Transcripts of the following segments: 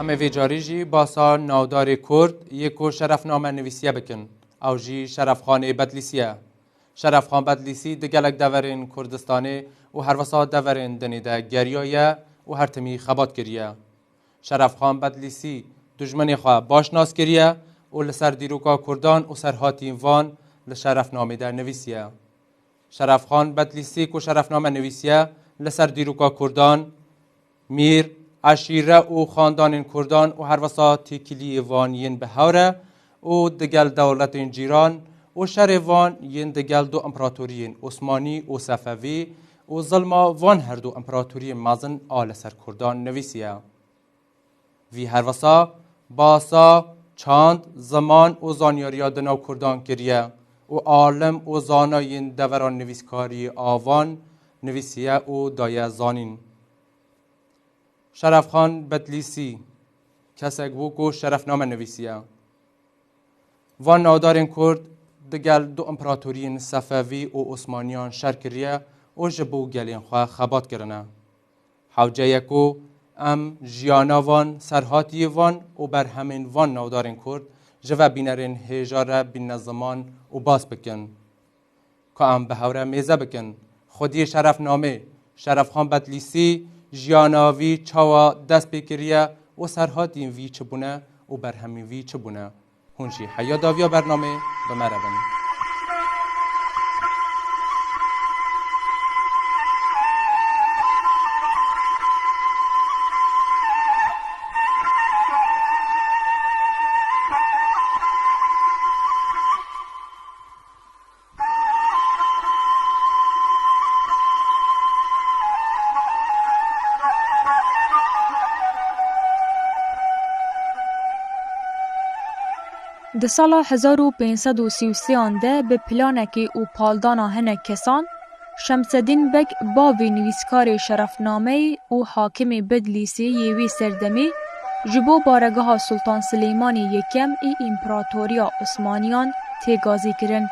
همه وی جاری جی باسا ناودار کرد یکو شرفنامه نویسیه بکن او جی شرفخان بدلیسیه. شرفخان بدلیسی دگلک دورین کردستانه و هر وسا دورین دنیده گریایه و هر تمی خبات کریه. شرفخان بدلیسی دجمنی خواه باشناس کریه و لسر دیروکا کردان و سرهاتی وان لشرفنامه در نویسیه. شرفخان بدلیسی کو شرفنامه نویسیه لسر دیروکا کردان میر عشیره و خاندان کردان و هر وسا تیکلی وان ین بهاره و دگل دولت جیران و شر وان ین دگل دو امپراتورین عثمانی و صفوی و ظلما وان هر دو امپراتوری مازن آل سر کردان نویسیه. وی هر وسا باسا چاند زمان و زانیاریا دناو کردان کریه و عالم و زاناین دوران نویسکاری آوان نویسیه و دایه زانین. شرفخان بدلیسی کسک بو شرفنامه نویسیه. وان نادارین کرد دگل دو امپراتورین صفوی و عثمانیان شر کریه و جبو گلین خواه خبات کرنه. حوجه یکو ام جیانا وان سرهاتی وان و بر همین وان نادارین کرد جوه بینرین هجاره بین زمان و باز بکن که ام بهوره میزه بکن. خودی شرفنامه شرفخان بدلیسی جیاناوی چاوا دست بکریه و سرهاتین وی چبونه و بر همین وی چبونه. هونشی حیا داویا برنامه بمرون. د سال 1533 ده به پلانکی او پالدانا هنه کسان شمسدین بک باوی نویسکار شرفنامه او حاکم بدلیسی یوی سردمی جبو بارگاه سلطان سلیمانی یکم ای امپراتوریا عثمانیان تیگازی کرن.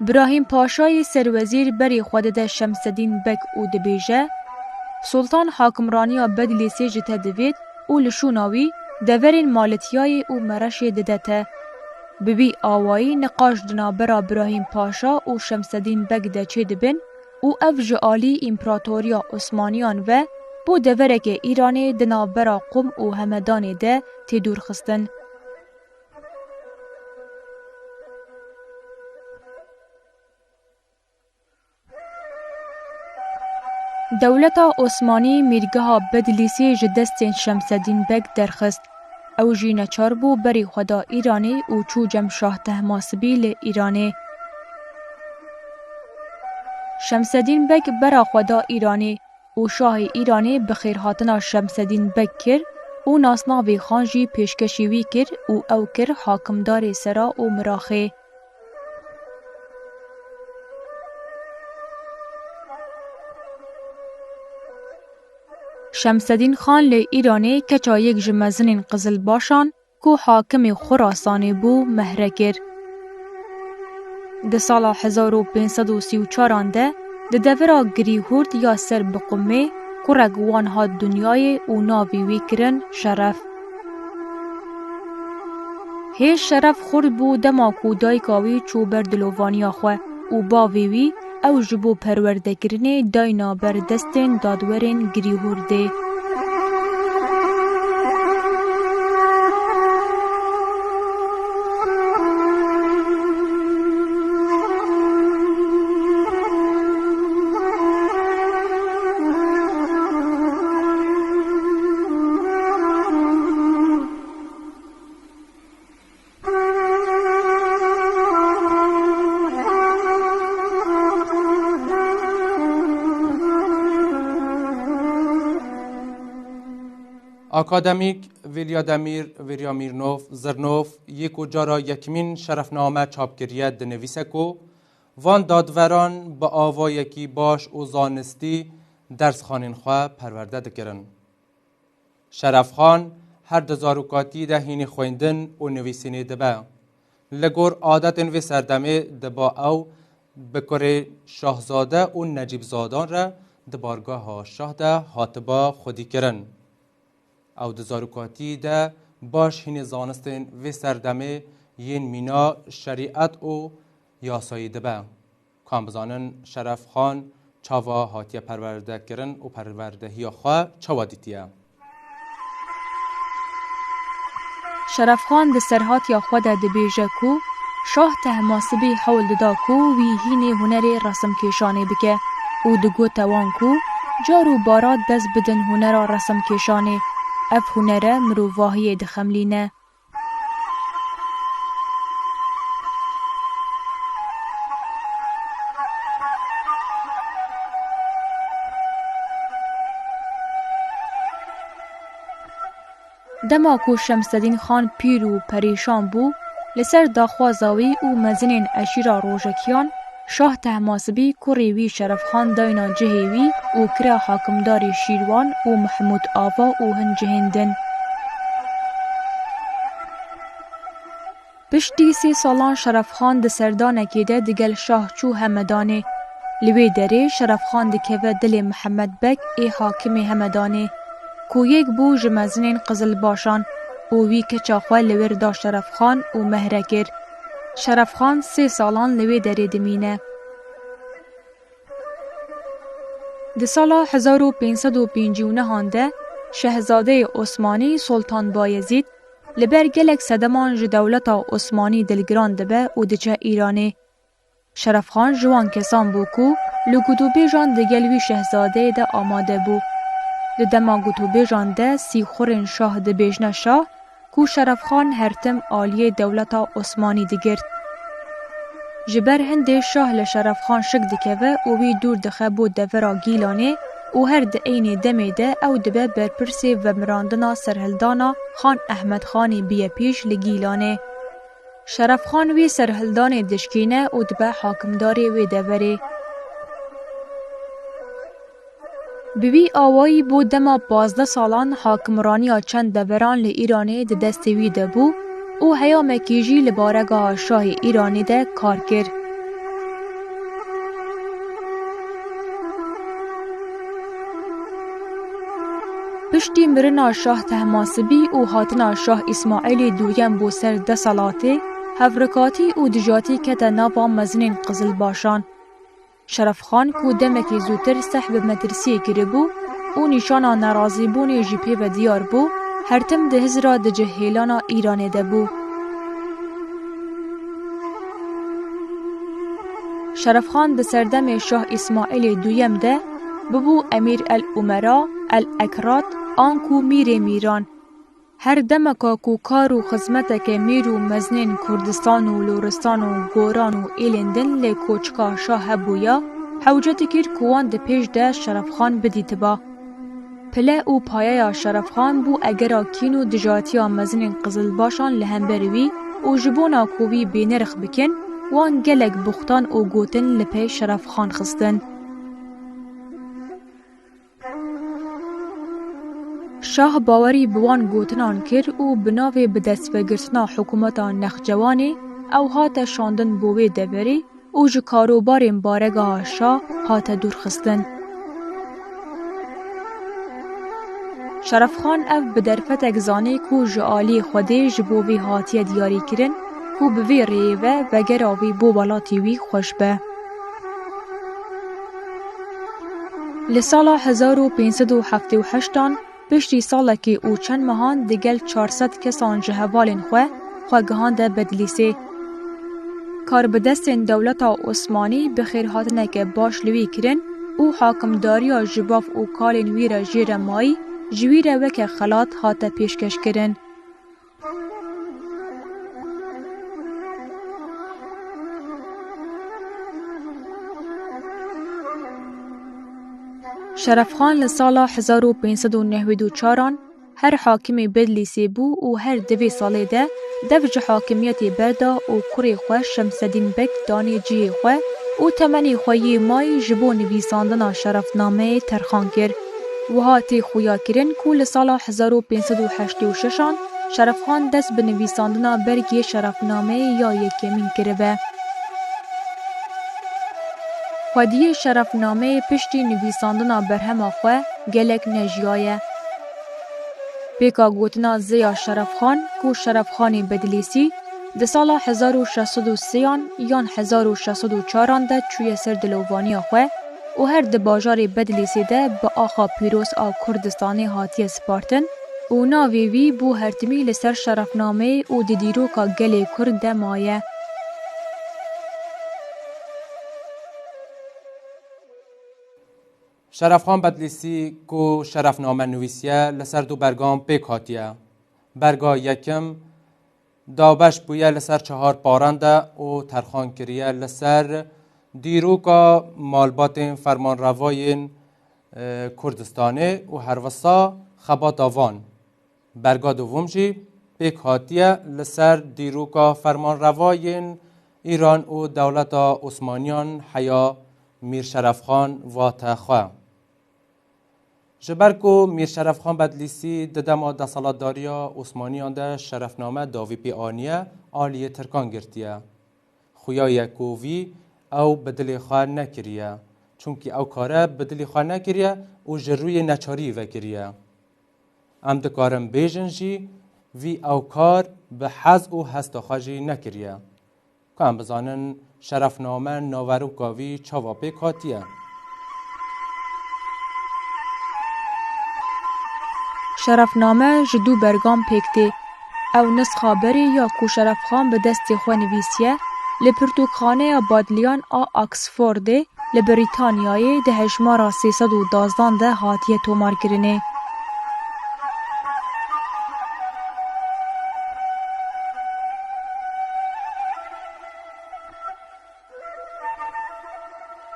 براهیم پاشای سروزیر بری خود ده شمسدین بک او دبیجه سلطان حاکمرانیا بدلیسی جته دوید او لشوناوی دورین مالتیای او مرشی ددته. ببی آوایی نقاش دنابرا براهیم پاشا او شمسدین بک ده چه دبن او افج آلی امپراتوریا عثمانیان و بو دورک ایرانی دنابرا قم او همدان ده تدور خستن. دولتا عثمانی میرگاه بدلیسی جدستین شمسدین بک درخست. او جی نچار بو بری خدا ایرانی او چو جم شاه تهماسبی ایرانی. شمسدین بک برا خدا ایرانی او شاه ایرانی بخیرهاتنا شمسدین بک کر او ناسناوی خانجی پیشکشیوی کر او کر حاکمدار سرا او مراخه. شمسدین خان لی ایرانی کچا یک جمزنین قزل باشان کو حاکم خراسانی بو مهرکر. ده سال 1534 ده دورا گریهورد یا سر بقمه کرگوان ها دنیای او ناوی وی کرن شرف. هی شرف خورد بو دما کودای کاوی چو بردلوانیا خواه او باوی او جبو پرورده کرنه داینا بر دستین دادورین گریهورده. آکادمیک ویلیامیرنوف زرنوف یکو جارا یکمین شرفنامه چاپگریه دنویسه کو وان دادوران با آوا یکی باش و زانستی درس خانین خواه پرورده دکرن. شرفخان هر دزاروکاتی ده هینی خویندن و نویسینی دبه. لگور عادت انوی سردمه دبا او بکره شاهزاده و نجیب زادان را د بارگاه شاه ده هاتبا خودی کرن. او د زاروکاتی ده باش هین زانستین و سردمه یین مینا شریعت و یاسایی ده به. کام بزانن شرف خان چاوا هاتیه پرورده کرن و پروردهی خواه چاوا دیتیه. شرف خان د سرهات یا خود د بیجه کو شاه تهماسبی حول دا کو وی هینی هنر رسم کشانه بکه او دگو توان کو جارو بارات دست بدن هنر رسم کشانه اف هنره مروواهی دخملینه. دما کو شمسدین خان پیر و پریشان بو لسر داخوازاوی او مزنین اشیرا روژکیان شاه تهماسبی کوریوی شرف خان داینا جهیوی او کرا حاکمداری شیروان و محمود آوا او هن جهندن. پشتی 3 سالان شرف خان د سردانه که ده دگل شاه چو همدانه لوی دره شرف خان دکوه دل محمد بک ای حاکم همدانه کو یک بو جمزنین قزل باشان او وی که چاخوه لور دا شرف خان او مهره گر. شرف خان 3 سالان لوی دره دمینه. د سالا 1559 ده شهزاده عثمانی سلطان بایزید لبر گلک صدمان ج دولتا عثمانی دلگران دبه او دچه ایرانه. شرف خان جوان کسان بو کو لگودو بیجان دگلوی شهزاده ده آماده بو. د دماغوتو بیجان ده سی خورن شاه ده بیجنه شاه کو شرف خان هرتم آلیه دولتا عثمانی دگرد. جبر هنده شاه لشرف خان شک دکوه او وی دور دخه بود دورا گیلانه او هر ده این دمه ده او دبه برپرسی و مراندنا سرهلدانا خان احمد خانی بیه پیش لگیلانه. شرف خان وی سرهلدان دشکینه او دبه حاکمداری وی دوره. بوی آوایی بود دما 15 سالان حاکمرانی چند دوران لی ایرانی ده دستوی ده بو او هیام کیجی لبارگاه شاه ایرانی ده کار کرد. پشتی مرنا شاه تهماسبی او هاتنا شاه اسماعیل دویم بو سر 10 سالاته هفرکاتی او دجاتی کتا ناوا مزنین قزل باشان. شرف خان کو دمکی زودتر سحب مدرسی کرده بو او نشانا نرازی بونی جیپی و دیار بو هرتم ده هزرا ده جهیلانا ایرانه ده بو. شرف خان ده سردم شاه اسماعیل دویم ده ببو امیر الامرا الاکرات آنکو میر میران. هر دمکا کو کارو خزمتک میرو مزنین کردستان و لورستان و گوران و ایلندن لی کوچکا شاه بویا حوجت کر کوان ده پیش ده شرف خان بدیت با. پله او پایه شرف خان بو اگرا کینو دجاتیا مزنین قزل باشان لهمبروی او جبونا کووی بینرخ بکن وان گلک بختان او گوتن لپی شرف خان خستن. شاه باوری بوان گوتنان کر او بناوی بدست وگرتنا حکومتا نخجوانی او هات شاندن بوی دبری او جو کاروبارین بارگاه شاه هات دور خستن. شرف خان او بدرفت اگزانی کو جعالی خوده جبوی هاتی دیاری کرن کو بوی ریوه وگراوی بو بالاتیوی خوش به. لسالا 1578 پشتی ساله که او چند مهان دگل 400 کسان جهوالین خواه گهان ده بدلیسه. کار بدست دولتا عثمانی بخیرهاتنه که باش لوی کرن او حاکمداری جباف او کالین ویر جیر مایی جویر وک خلات هات پیشکش کرن. شرف خان لسالا 1594 هر حاکمی بدلیسی بو او هر 2 ساله ده دوج حاکمیتی بردا او کوری خواه شمسدین بک دانی جی خواه او تمنی خواهی مای جبو نویساندنا شرفنامه ترخان کرد. و هاتی خویا کرن کو لسالا 1586 شرف خان دست به نویساندنا برگی شرفنامه یا یکمین کرده. خودی شرفنامه پشتی نویساندنا برهما خواه گلک نجیایه. پیکا گوتنا زیا شرفخان کو شرفخانی بدلیسی ده سال 1603 یان 1604 ده چوی سر دلووانی خواه و هر ده باجار بدلیسی ده با آخا پیروز آ کردستانی هاتی سپارتن و ناوی وی بو هرتمی لسر شرفنامه و ده دیروکا گل کرد ده مایه. شرفخان بدلیسی کو شرفنامه نویسیه لسر دو برگام پیک هاتیه. برگا یکم دابش بویه لسر 4 پارنده و ترخان کریه لسر دیروکا مالبات فرمان روای کردستانه و هر وسا خبات آوان. برگا دوم جی پیک هاتیه لسر دیروکا فرمان روای ایران و دولت عثمانیان حیا میر شرفخان و تخواه. جبرکو میر شرفخان بدلیسی ددما ده سالاتداریا عثمانیان ده شرفنامه داوی پی آنیه آلیه ترکان گرتیه. خویای کووی او بدلی خواه نکریه چونکی او کاره بدلی خواه نکریه و جروی نچاری وکریه. ام دکارم بیجن جی وی او کار به حز و هستاخوا جی نکریه. که هم بزانن شرفنامه ناوروکاوی چاوا پیک هاتیه. شرفنامه جدو برگام پیکتی او نسخه بری یا کو شرفخان به دست خو نویسیه لپرتوکخانه بادلیان آ آکسفورده لبریتانیای ده هجمارا 312 ده هاتیه تومار کرنه.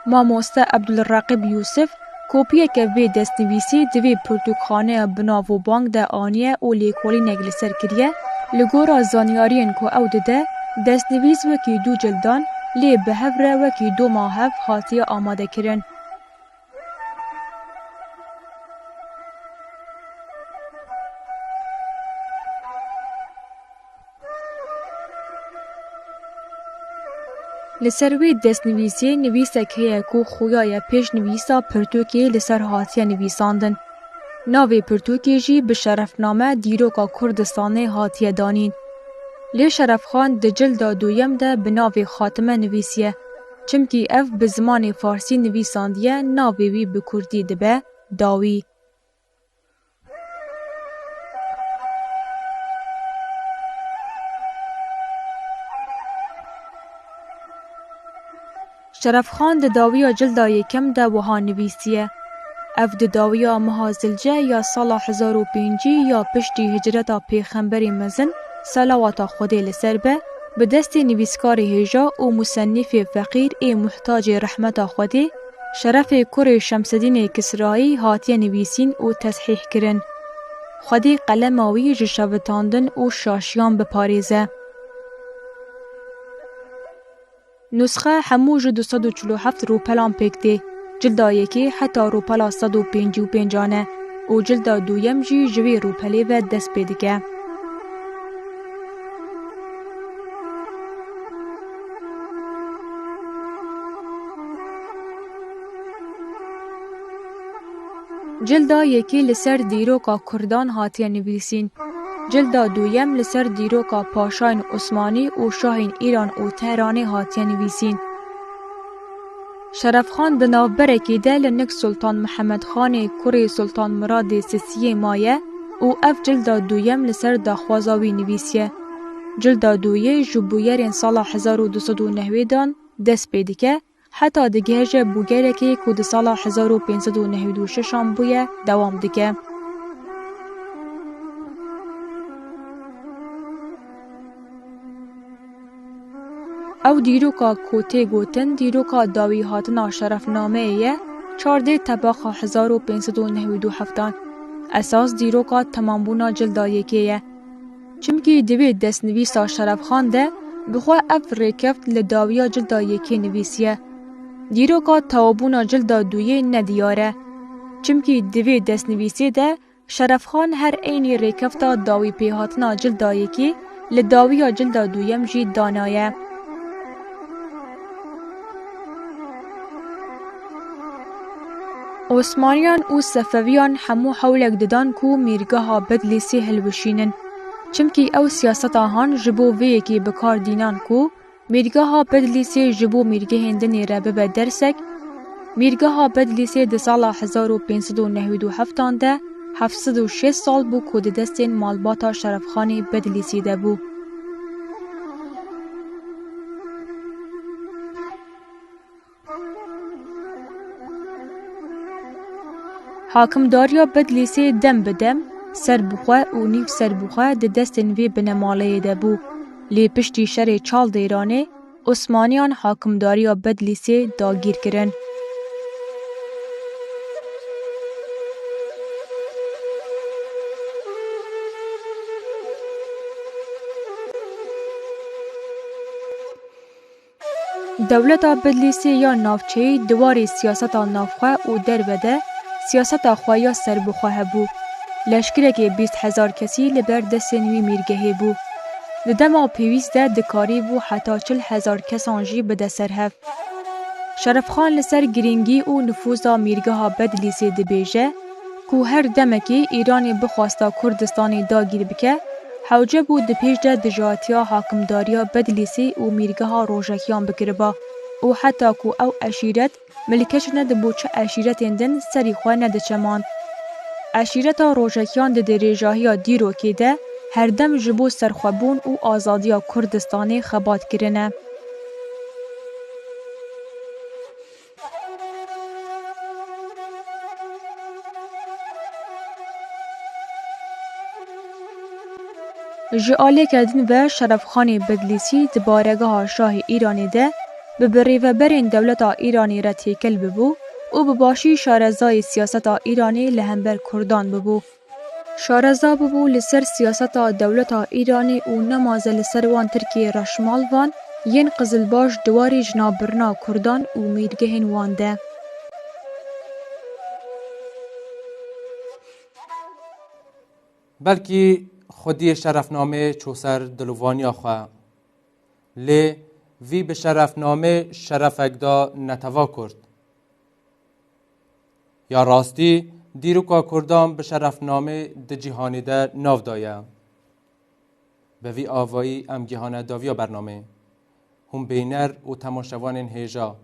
ماموسته عبدالرقیب یوسف کوپیه که وی دستنویسی دوی پرتوکخانه بناو و بانک ده آنیه و لیکولی نگل سر کریه لگورا زانیارین که او ده دستنویس وکی 2 جلدان لی به هفره وکی 2 ماهف هاتیه آماده کرن. لسر وی دستنویسی نویسه که کو خویای پیش نویسا پرتوکی لسر هاتیه نویساندن. ناوی پرتوکی جی به شرفنامه دیروکا کردستانه هاتیه دانین. لی شرفخان ده جلدا دویم ده به ناوی خاتمه نویسیه. چمکی اف به زمان فارسی نویساندیه ناوی وی به کردی دبه داوی. شرفخان ده داویا جلدا یکم ده وها نویسیه. اف ده داویا مهازلجه یا سال 1005 یا پشتی هجرتا پیغمبر مزن صلوات خودی لسر به دست نویسکار هجا و مصنف فقیر محتاج رحمت خودی شرف کور شمسدین کسرایی هاتیه نویسین و تصحیح کرن. خودی قلماوی جشوتاندن و شاشیان بپاریزه. نسخه هموج 247 روپلان پیکتی جلدا یکی حتی روپلا 155 و جلدا دویم جی جوی روپلی و دست پیدگه. جلدا یکی لسر دیروکا کردان هاتیه نویسین. جلدا دویم لسر دیروکا پاشاین عثمانی و شاهین ایران و تهرانی هاتیه نویسین. شرفخان ده ناوبرکی ده لنک سلطان محمد خان کوری سلطان مراد سیسیه مایه و اف جلدا دویم لسر داخوازاوی نویسیه. جلدا دویه جبویرین سال 1290 دان دست پیدکه حتی دگهج بوگره که کود سال 1596 بویه دوام دکه. او دیروکا کوته گوتن دیروکا داوی هاتنا شرفنامه ایه 14 طباق 1597 اساس دیروکا تمامبونا جلدا یکیه. چمکی دوی دست نویسا شرفخان ده بخواه اف ریکفت لداویا جلدا یکی نویسیه. دیروکا توابونا جلدا دویه ندیاره. چمکی دوی دست نویسی ده شرفخان هر اینی ریکفتا داوی پیهاتنا جلدا یکی لداویا جلدا دویم جی دانایه. عثمانیان و صفویان همو حولک ددان کو میرگاها بدلیسی هلوشینن. چمکی او سیاست آهان جبو ویکی بکار دینان کو میرگاها بدلیسی جبو میرگه هندنی ربه به درسک. میرگاها بدلیسی ده سال 1597 ده 706 سال بو کود دستین مالباتا شرفخانی بدلیسی ده بو. حاکمداریا بدلیسی دم بدم سر بخواه و نیو سر بخواه ده دستین وی بنماله ده بو. لی پشتی شر چال دیرانه عثمانیان حاکمداریا بدلیسی داگیر کرن. دولتا بدلیسی یا نافچهی دواری سیاستا نافخواه و دربده سیاستا خواه سر بخواه بو. لشکره که 20,000 کسی لبر دستنوی میرگهی بو. دما پیویز ده دکاری بو حتی 40,000 کسانجی بده سرهف. شرفخان لسر گرینگی و نفوذا میرگها بدلیسی دبیجه که هر دمکی ایرانی بخواستا کردستانی داگیر بکه حوجه بو دپیج ده دجاتیا حاکمداریا بدلیسی و میرگها روژکیان بکربا و حتی که او اشیرت ملکش ندبو چه اشیرتین دن سری خواه ندچمان. اشیرتا روژکیان ده دریجاهیا دیرو که ده هر دم جبو سرخوابون و آزادیا کردستانی خبات کرنه. جعالی کردن و شرفخانی بدلیسی دبارگاه شاه ایرانی ده ببری و برین دولتا ایرانی را تیکل ببو و بباشی شارزای سیاستا ایرانی لهمبر کردان ببو. شارزا ببو لسر سیاستا دولتا ایرانی و نمازه لسر وان ترکیه رشمال وان ین قزلباش دواری جنابرنا کردان و میرگهین وان ده. بلکی خودی شرفنامه چوسر دلوانی آخواه لی وی به شرفنامه شرف اگدا نتوا کرد. یا راستی دیروکا کردان به شرفنامه ده جیهانی ده ناو دایه. به وی آوایی ام گیهانه داویا برنامه. هم بینر و تماشوان هیجا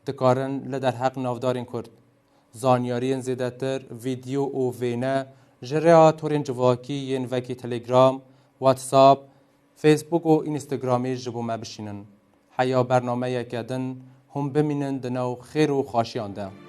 دکارن لدر حق نافدارین کرد. زانیارین زیده تر ویدیو و وینه جرياتورين جواكي ين وكي تليجرام واتساب فيسبوك و انستغرامي جبو ما بشينن حيا برنامه يكدن هم بمينن دنو خير و خاشيان ده